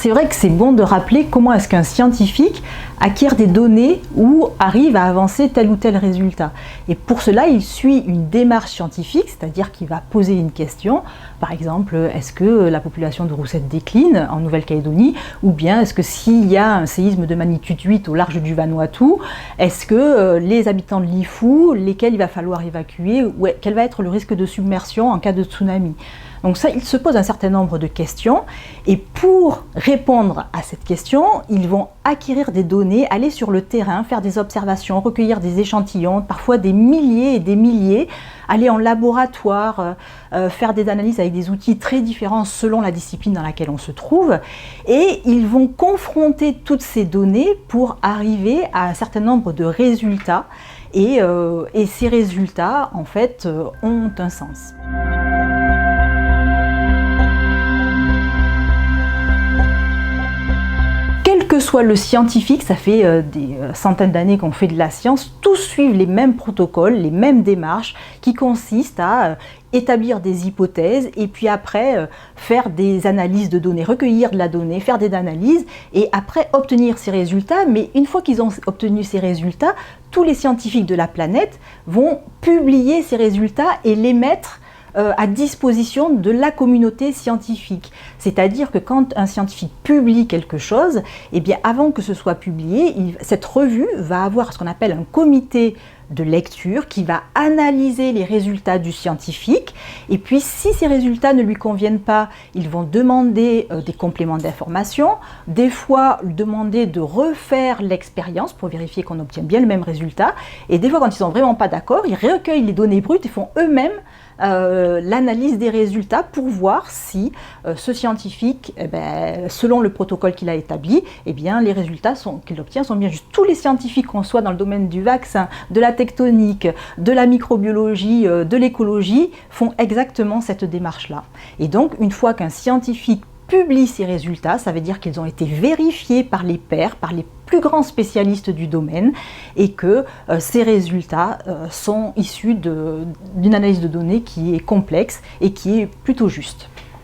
c'est vrai que c'est bon de rappeler comment est-ce qu'un scientifique acquiert des données ou arrive à avancer tel ou tel résultat. Et pour cela, il suit une démarche scientifique, c'est-à-dire qu'il va poser une question. Par exemple, est-ce que la population de roussette décline en Nouvelle-Calédonie? Ou bien est-ce que s'il y a un séisme de magnitude 8 au large du Vanuatu, est-ce que les habitants de Lifou, lesquels il va falloir évacuer, quel va être le risque de submersion en cas de tsunami? Donc ça, il se pose un certain nombre de questions et pour répondre à cette question, ils vont acquérir des données, aller sur le terrain, faire des observations, recueillir des échantillons, parfois des milliers et des milliers, aller en laboratoire, faire des analyses avec des outils très différents selon la discipline dans laquelle on se trouve. Et ils vont confronter toutes ces données pour arriver à un certain nombre de résultats. Et ces résultats, en fait, ont un sens. Quel que soit le scientifique, ça fait des centaines d'années qu'on fait de la science, tous suivent les mêmes protocoles, les mêmes démarches qui consistent à établir des hypothèses et puis après faire des analyses de données, recueillir de la donnée, faire des analyses et après obtenir ces résultats. Mais une fois qu'ils ont obtenu ces résultats, tous les scientifiques de la planète vont publier ces résultats et les mettre à disposition de la communauté scientifique. C'est-à-dire que quand un scientifique publie quelque chose, eh bien avant que ce soit publié, cette revue va avoir ce qu'on appelle un comité de lecture qui va analyser les résultats du scientifique et puis si ces résultats ne lui conviennent pas, ils vont demander des compléments d'information, des fois demander de refaire l'expérience pour vérifier qu'on obtient bien le même résultat et des fois quand ils sont vraiment pas d'accord, ils recueillent les données brutes et font eux-mêmes l'analyse des résultats pour voir si ce scientifique, selon le protocole qu'il a établi, les résultats qu'il obtient sont bien justes. Tous les scientifiques, qu'on soit dans le domaine du vaccin, de la tectonique, de la microbiologie, de l'écologie, font exactement cette démarche-là. Et donc, une fois qu'un scientifique publie ces résultats, ça veut dire qu'ils ont été vérifiés par les pairs, par les plus grands spécialistes du domaine et que ces résultats sont issus d'une analyse de données qui est complexe et qui est plutôt juste.